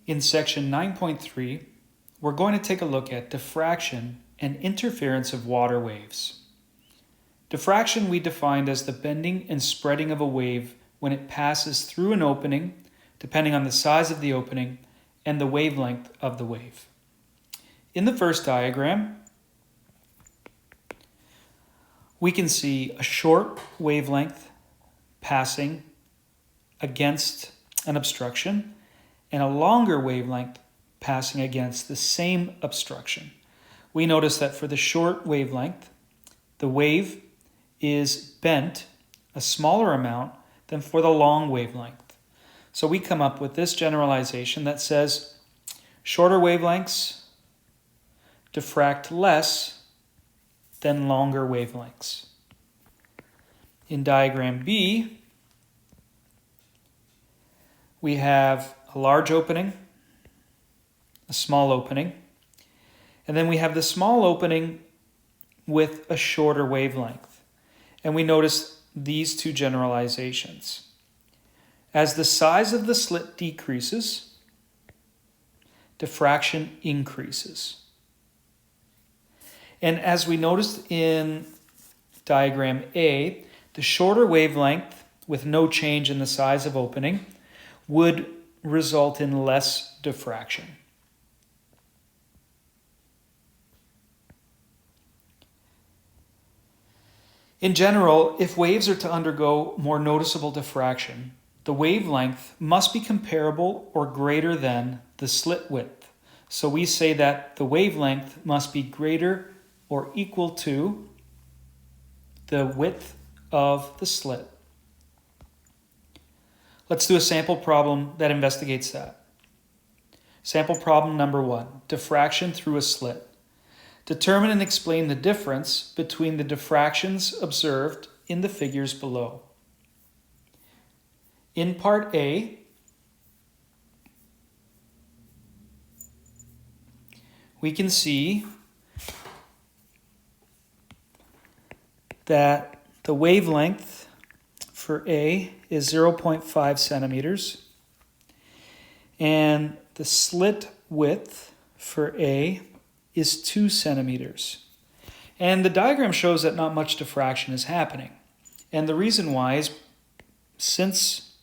In section 9.3, we're going to take a look at diffraction and interference of water waves. Diffraction we defined as the bending and spreading of a wave when it passes through an opening, depending on the size of the opening and the wavelength of the wave. In the first diagram, we can see a short wavelength passing against an obstruction and a longer wavelength passing against the same obstruction. We notice that for the short wavelength, the wave is bent a smaller amount than for the long wavelength. So we come up with this generalization that says shorter wavelengths diffract less than longer wavelengths. In diagram B, we have a large opening, a small opening, and then we have the small opening with a shorter wavelength. And we notice these two generalizations. As the size of the slit decreases, diffraction increases. And as we noticed in diagram A, the shorter wavelength with no change in the size of opening would result in less diffraction. In general, if waves are to undergo more noticeable diffraction, the wavelength must be comparable or greater than the slit width. So we say that the wavelength must be greater or equal to the width of the slit. Let's do a sample problem that investigates that. Sample problem number 1, diffraction through a slit. Determine and explain the difference between the diffractions observed in the figures below. In part A, we can see that the wavelength for A is 0.5 centimeters, and the slit width for A is 2 centimeters. And the diagram shows that not much diffraction is happening. And the reason why is since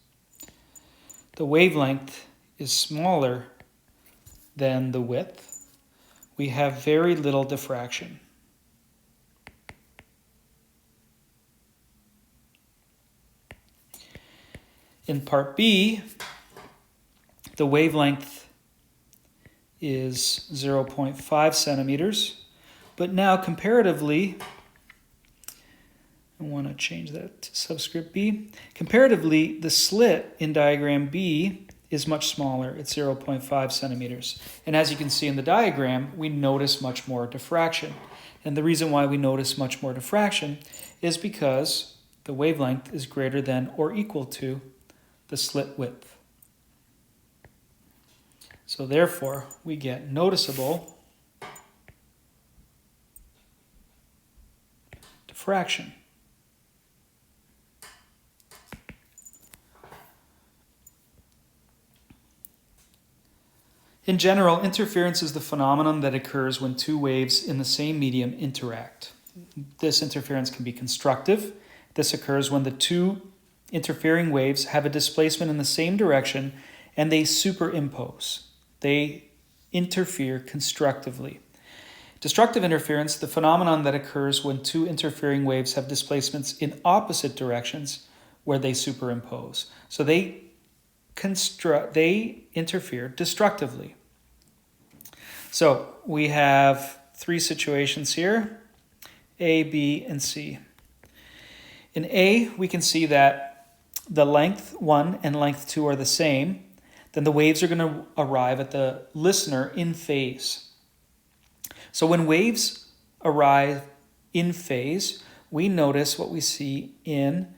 the wavelength is smaller than the width, we have very little diffraction. In part B, the wavelength is 0.5 centimeters, but now comparatively, I want to change that to subscript B. Comparatively, the slit in diagram B is much smaller. It's 0.5 centimeters. And as you can see in the diagram, we notice much more diffraction. And the reason why we notice much more diffraction is because the wavelength is greater than or equal to the slit width. So therefore, we get noticeable diffraction. In general, interference is the phenomenon that occurs when two waves in the same medium interact. This interference can be constructive. This occurs when the two interfering waves have a displacement in the same direction and they superimpose. They interfere constructively. Destructive interference, the phenomenon that occurs when two interfering waves have displacements in opposite directions where they superimpose. So they interfere destructively. So we have 3 situations here, A, B, and C. In A, we can see that the length 1 and length 2 are the same. Then the waves are going to arrive at the listener in phase. So when waves arrive in phase, we notice what we see in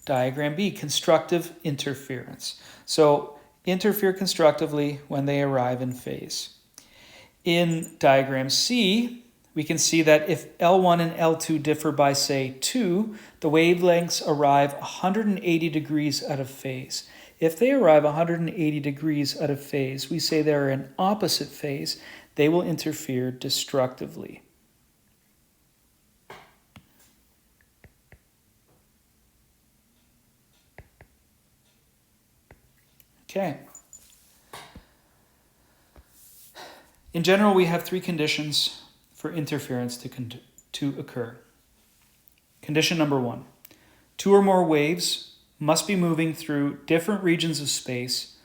diagram B, constructive interference. So interfere constructively when they arrive in phase. In diagram C, we can see that if L1 and L2 differ by, say, 2, the wavelengths arrive 180 degrees out of phase. if they arrive 180 degrees out of phase, we say they're in opposite phase, they will interfere destructively. Okay. In general, we have three conditions for interference to occur. Condition number one, two or more waves must be moving through different regions of space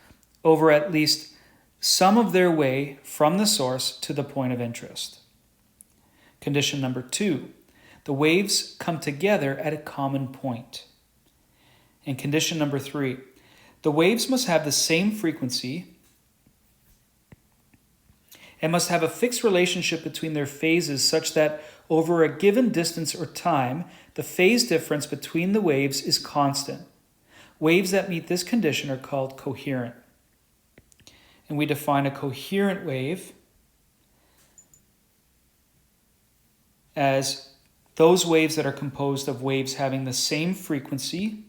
over at least some of their way from the source to the point of interest. Condition number two, the waves come together at a common point. And condition number three, the waves must have the same frequency and must have a fixed relationship between their phases such that over a given distance or time, the phase difference between the waves is constant. Waves that meet this condition are called coherent. And we define a coherent wave as those waves that are composed of waves having the same frequency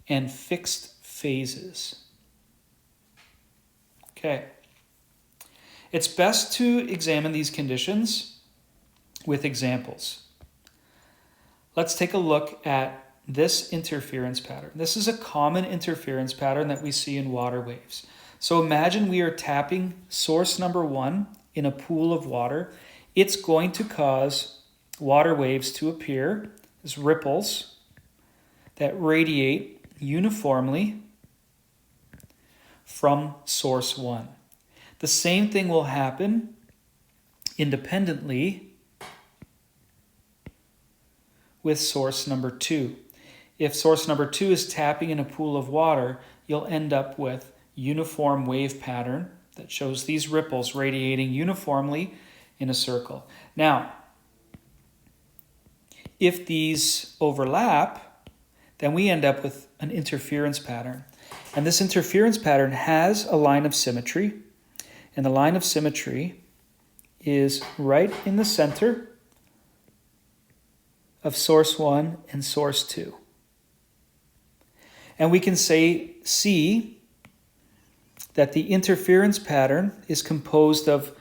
and fixed phases. Okay. It's best to examine these conditions with examples. Let's take a look at this interference pattern. This is a common interference pattern that we see in water waves. So imagine we are tapping source number one in a pool of water. It's going to cause water waves to appear as ripples that radiate uniformly from source one. The same thing will happen independently with source number two. If source number two is tapping in a pool of water, you'll end up with uniform wave pattern that shows these ripples radiating uniformly in a circle. Now, if these overlap, then we end up with an interference pattern. And this interference pattern has a line of symmetry. And the line of symmetry is right in the center of source 1 and source 2. And we can see that the interference pattern is composed of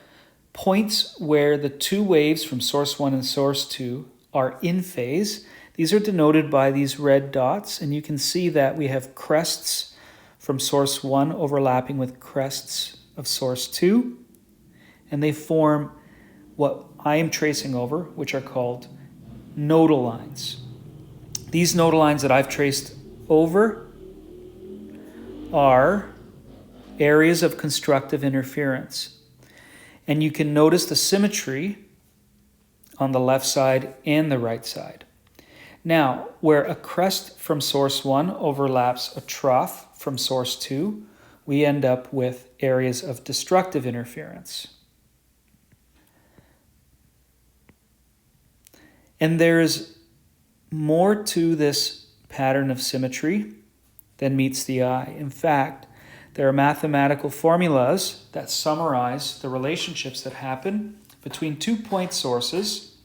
points where the two waves from source 1 and source 2 are in phase. These are denoted by these red dots, and you can see that we have crests from source 1 overlapping with crests of source 2, and they form what I am tracing over, which are called nodal lines. These nodal lines that I've traced over are areas of constructive interference. And you can notice the symmetry on the left side and the right side. Now, where a crest from source 1 overlaps a trough from source 2, we end up with areas of destructive interference. And there's more to this pattern of symmetry than meets the eye. In fact, there are mathematical formulas that summarize the relationships that happen between 2 point sources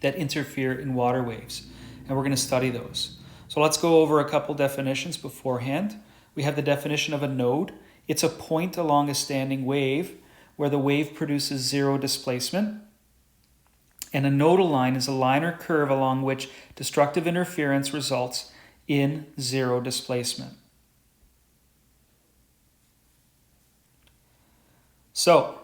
that interfere in water waves. And we're going to study those. So let's go over a couple definitions beforehand. We have the definition of a node. It's a point along a standing wave where the wave produces zero displacement. And a nodal line is a line or curve along which destructive interference results in zero displacement. So,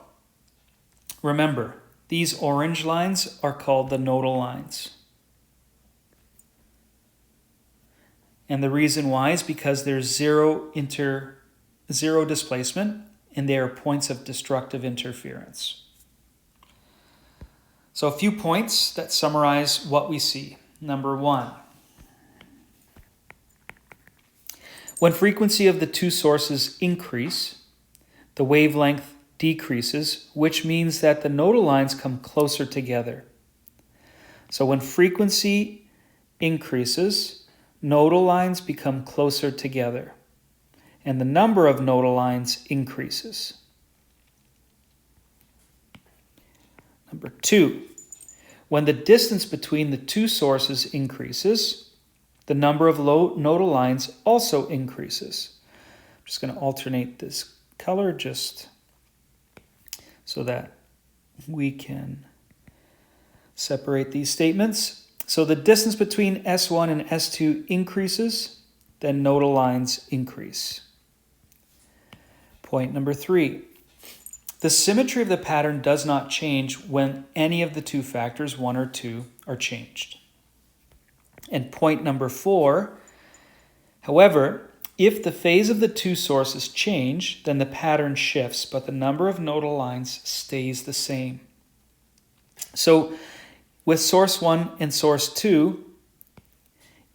remember, these orange lines are called the nodal lines. And the reason why is because there's zero displacement, and they are points of destructive interference. So a few points that summarize what we see. Number 1. When frequency of the two sources increase, the wavelength decreases, which means that the nodal lines come closer together. So when frequency increases, nodal lines become closer together, and the number of nodal lines increases. Number 2, when the distance between the two sources increases, the number of nodal lines also increases. just going to alternate this color just so that we can separate these statements. So the distance between S1 and S2 increases, then nodal lines increase. Point number 3. The symmetry of the pattern does not change when any of the two factors, 1 or 2, are changed. And point number 4, however, if the phase of the two sources change, then the pattern shifts, but the number of nodal lines stays the same. So with source 1 and source 2,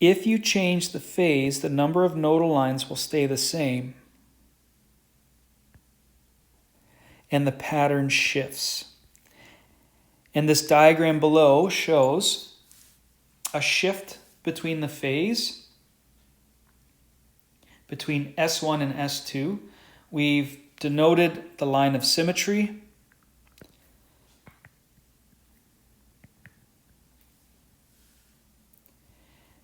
if you change the phase, the number of nodal lines will stay the same, and the pattern shifts. And this diagram below shows a shift between the phase between S1 and S2. We've denoted the line of symmetry.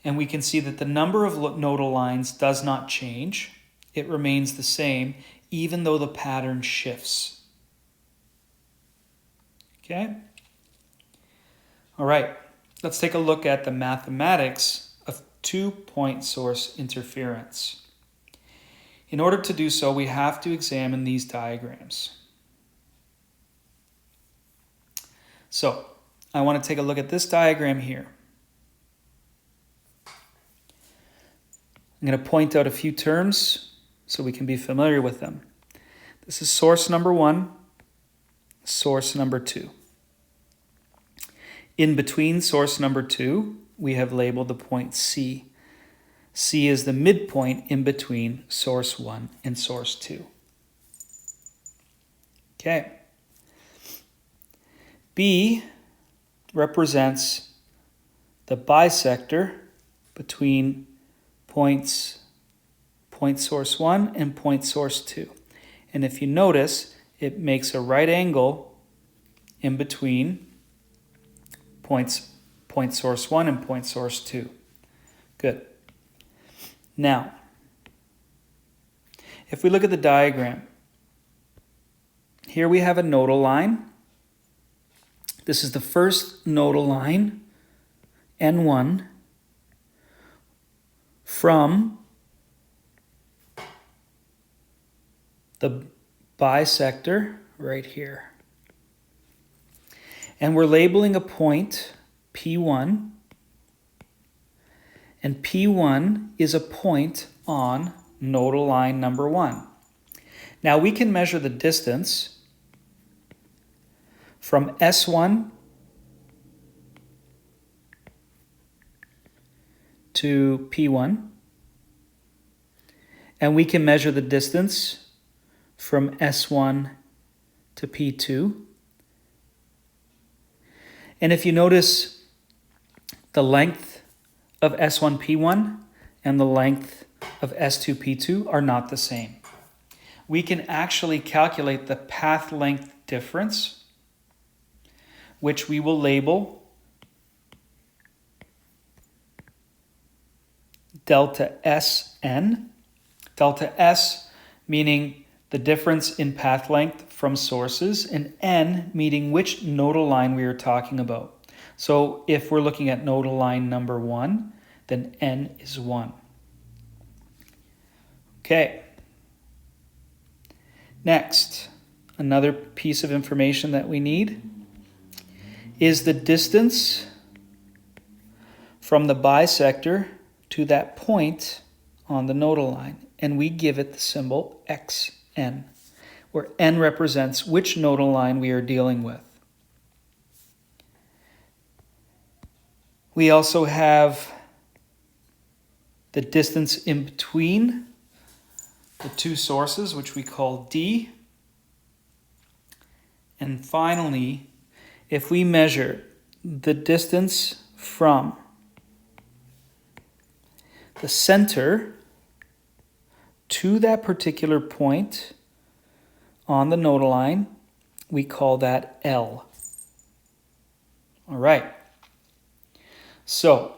And we can see that the number of nodal lines does not change. It remains the same, even though the pattern shifts. Okay? All right, let's take a look at the mathematics of two-point source interference. In order to do so, we have to examine these diagrams. So, I want to take a look at this diagram here. I'm going to point out a few terms so we can be familiar with them. This is source number 1, source number 2. In between source number 2, we have labeled the point C. C is the midpoint in between source 1 and source 2. Okay. B represents the bisector between point source 1 and point source 2. And if you notice, it makes a right angle in between point source 1 and point source 2. Good. Now, if we look at the diagram, here we have a nodal line. This is the first nodal line, N1, from the bisector right here. And we're labeling a point P1, and P1 is a point on nodal line number 1. Now we can measure the distance from S1 to P1, and we can measure the distance from S1 to P2. And if you notice, the length of S1P1 and the length of S2P2 are not the same. We can actually calculate the path length difference, which we will label delta SN. Delta S meaning the difference in path length from sources, and N meaning which nodal line we are talking about. So if we're looking at nodal line number 1, then N is 1. Okay. Next, another piece of information that we need is the distance from the bisector to that point on the nodal line, and we give it the symbol XN, where N represents which nodal line we are dealing with. We also have the distance in between the two sources, which we call D. And finally, if we measure the distance from the center to that particular point on the nodal line, we call that L. All right. So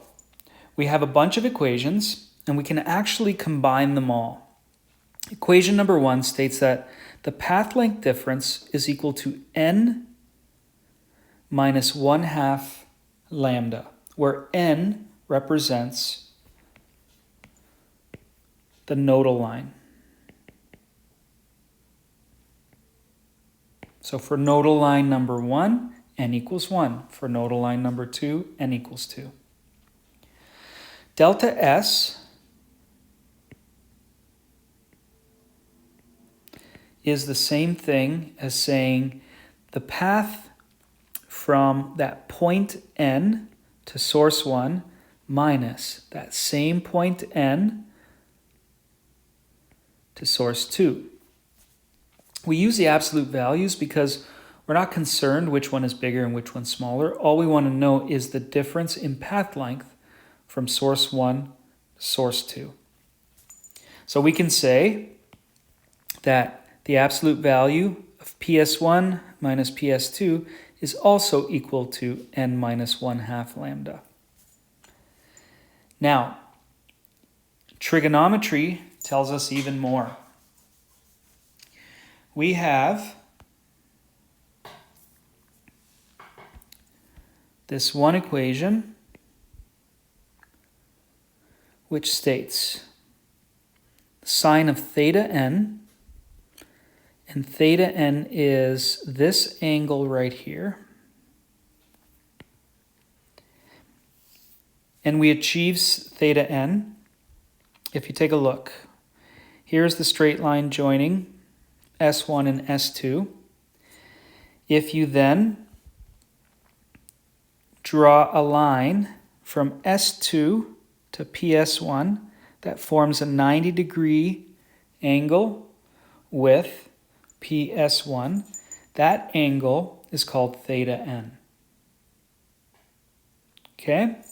we have a bunch of equations, and we can actually combine them all. Equation number 1 states that the path length difference is equal to n minus 1/2 lambda, where n represents the nodal line. So for nodal line number 1, n equals 1. For nodal line number 2, n equals 2. Delta S is the same thing as saying the path from that point n to source 1 minus that same point n to source 2. We use the absolute values because we're not concerned which one is bigger and which one's smaller. All we want to know is the difference in path length from source 1 to source 2. So we can say that the absolute value of PS1 minus PS2 is also equal to n minus 1/2 lambda. Now, trigonometry tells us even more. We have this one equation which states sine of theta n, and theta n is this angle right here. And we achieve theta n. If you take a look, here's the straight line joining S1 and S2. If you then draw a line from S2 to PS1 that forms a 90-degree angle with PS1, that angle is called theta n. Okay?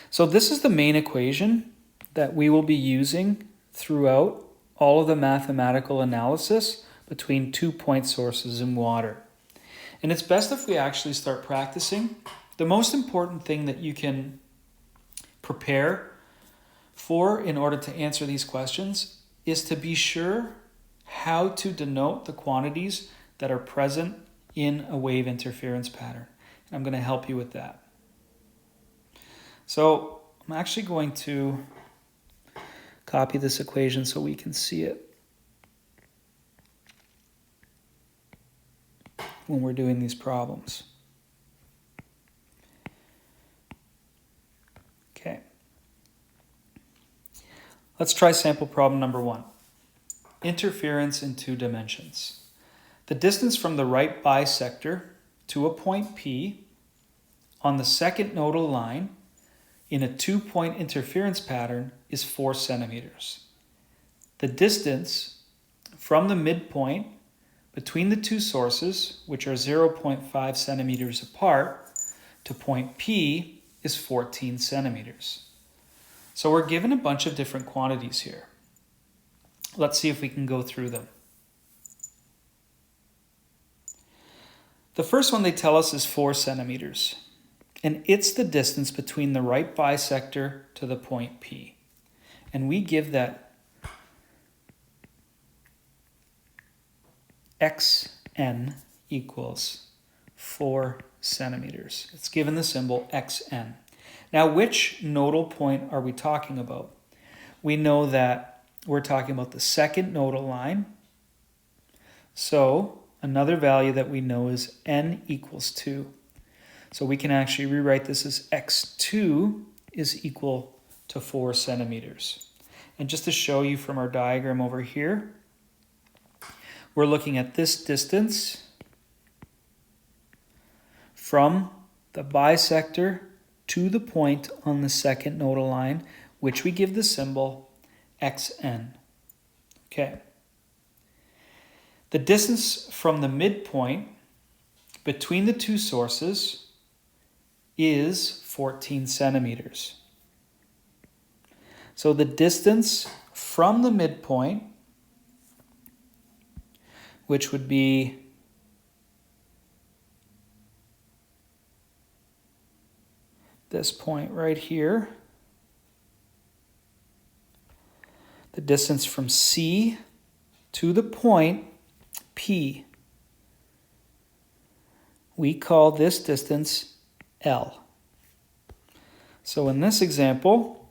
So this is the main equation that we will be using throughout all of the mathematical analysis between 2 point sources in water. And it's best if we actually start practicing. The most important thing that you can prepare for in order to answer these questions is to be sure how to denote the quantities that are present in a wave interference pattern. And I'm going to help you with that. So I'm actually going to copy this equation so we can see it when we're doing these problems. Okay. Let's try sample problem number 1. Interference in 2 dimensions. The distance from the right bisector to a point P on the second nodal line in a 2-point interference pattern is 4 centimeters. The distance from the midpoint between the 2 sources, which are 0.5 centimeters apart, to point P is 14 centimeters. So we're given a bunch of different quantities here. Let's see if we can go through them. The first one they tell us is 4 centimeters. And it's the distance between the right bisector to the point P. And we give that xn equals 4 centimeters. It's given the symbol xn. Now, which nodal point are we talking about? We know that we're talking about the second nodal line. So another value that we know is n equals 2. So we can actually rewrite this as x2 is equal to 4 centimeters. And just to show you from our diagram over here, we're looking at this distance from the bisector to the point on the second nodal line, which we give the symbol xn. Okay. The distance from the midpoint between the 2 sources is 14 centimeters. So the distance from the midpoint, which would be this point right here, the distance from C to the point P. We call this distance L. So in this example,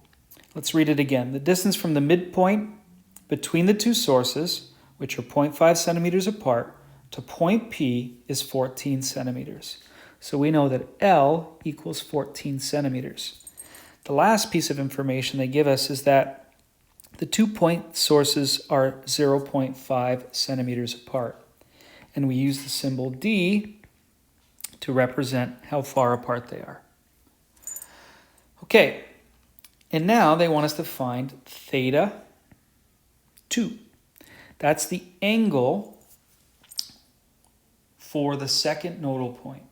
let's read it again. The distance from the midpoint between the two sources, which are 0.5 centimeters apart, to point P is 14 centimeters. So we know that L equals 14 centimeters. The last piece of information they give us is that the 2 point sources are 0.5 centimeters apart. And we use the symbol D to represent how far apart they are. Okay, and now they want us to find theta 2. That's the angle for the second nodal point.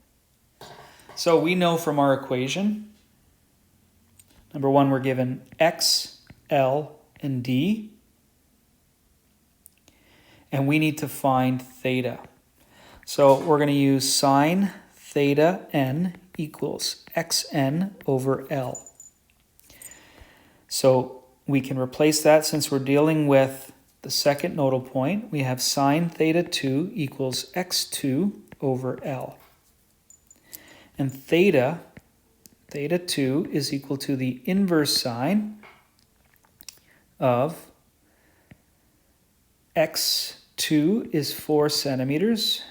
So we know from our equation, number one, we're given x, L, and D. And we need to find theta. So we're going to use sine theta n equals xn over L. So we can replace that since we're dealing with the second nodal point. We have sine theta 2 equals x2 over L. And theta 2 is equal to the inverse sine of x2 is 4 centimeters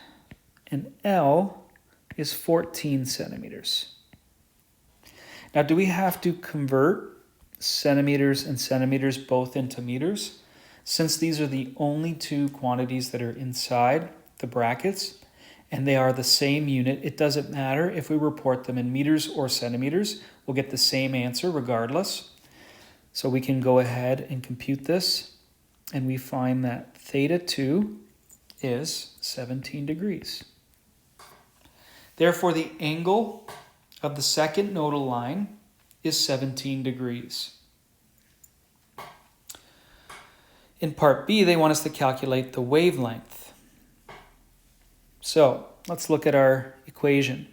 and L is 14 centimeters. Now, do we have to convert centimeters and centimeters both into meters? Since these are the only two quantities that are inside the brackets and they are the same unit, it doesn't matter if we report them in meters or centimeters. We'll get the same answer regardless. So we can go ahead and compute this, and we find that theta 2 is 17 degrees. Therefore, the angle of the second nodal line is 17 degrees. In part B, they want us to calculate the wavelength. So let's look at our equation.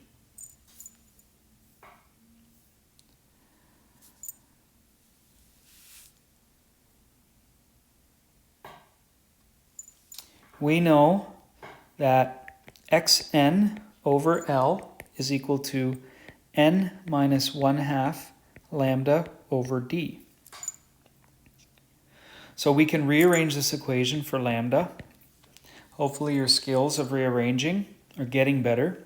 We know that xn over L is equal to n minus 1/2 lambda over d. So we can rearrange this equation for lambda. Hopefully your skills of rearranging are getting better.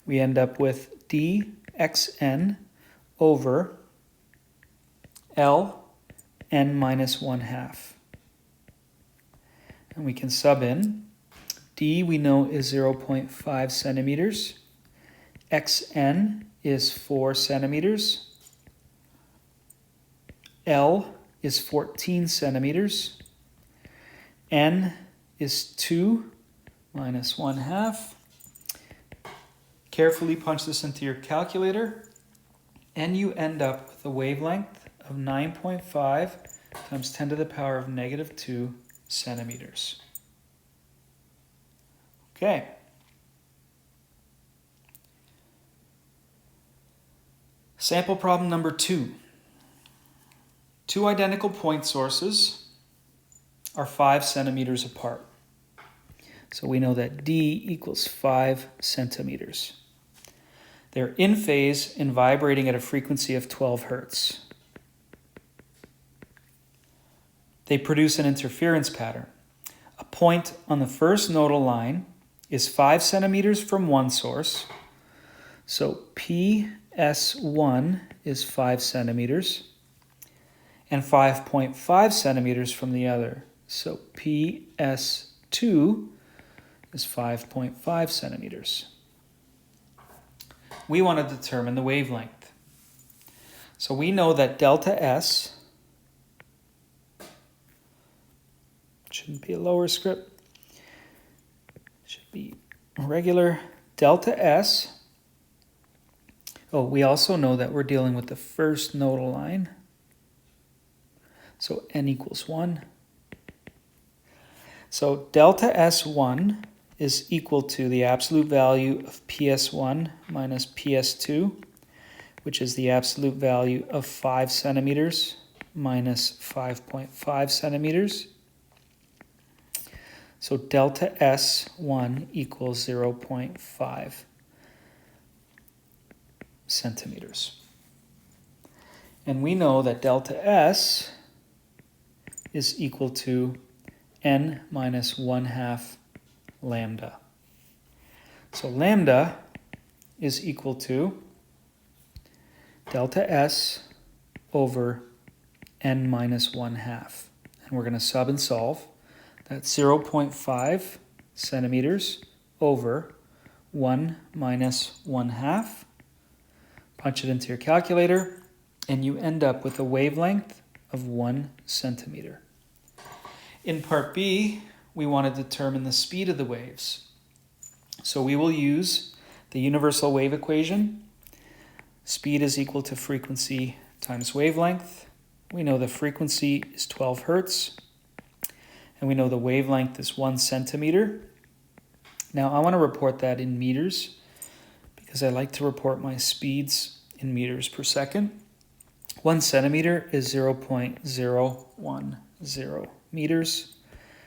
We end up with dxn over L n minus 1/2. And we can sub in. D we know is 0.5 centimeters. Xn is 4 centimeters. L is 14 centimeters. N is 2 minus 1/2. Carefully punch this into your calculator, and you end up with a wavelength of 9.5 times 10 to the power of negative 2 centimeters. Okay. Sample problem number 2. Two identical point sources are 5 centimeters apart. So we know that D equals 5 centimeters. They're in phase and vibrating at a frequency of 12 hertz. They produce an interference pattern. A point on the first nodal line is 5 centimeters from one source. So PS1 is 5 centimeters and 5.5 centimeters from the other. So PS2 is 5.5 centimeters. We want to determine the wavelength. So we know that delta S shouldn't be a lower script. Should be regular delta S. Oh, we also know that we're dealing with the first nodal line. So n equals 1. So delta S1 is equal to the absolute value of PS1 minus PS2, which is the absolute value of 5 centimeters minus 5.5 centimeters. So delta S1 equals 0.5 centimeters. And we know that delta S is equal to n minus 1/2 lambda. So lambda is equal to delta S over n minus 1/2. And we're going to sub and solve. That's 0.5 centimeters over 1 minus 1/2. Punch it into your calculator, and you end up with a wavelength of 1 centimeter. In part B, we want to determine the speed of the waves. So we will use the universal wave equation. Speed is equal to frequency times wavelength. We know the frequency is 12 hertz, and we know the wavelength is 1 centimeter. Now I want to report that in meters because I like to report my speeds in meters per second. 1 centimeter is 0.010 meters.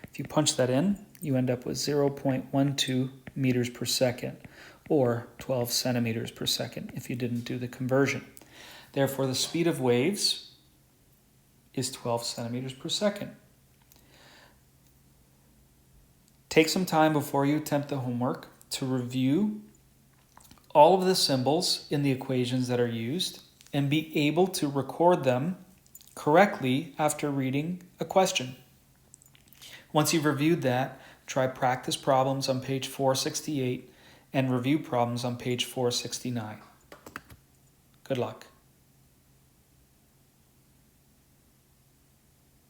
If you punch that in, you end up with 0.12 meters per second, or 12 centimeters per second if you didn't do the conversion. Therefore, the speed of waves is 12 centimeters per second. Take some time before you attempt the homework to review all of the symbols in the equations that are used and be able to record them correctly after reading a question. Once you've reviewed that, try practice problems on page 468 and review problems on page 469. Good luck.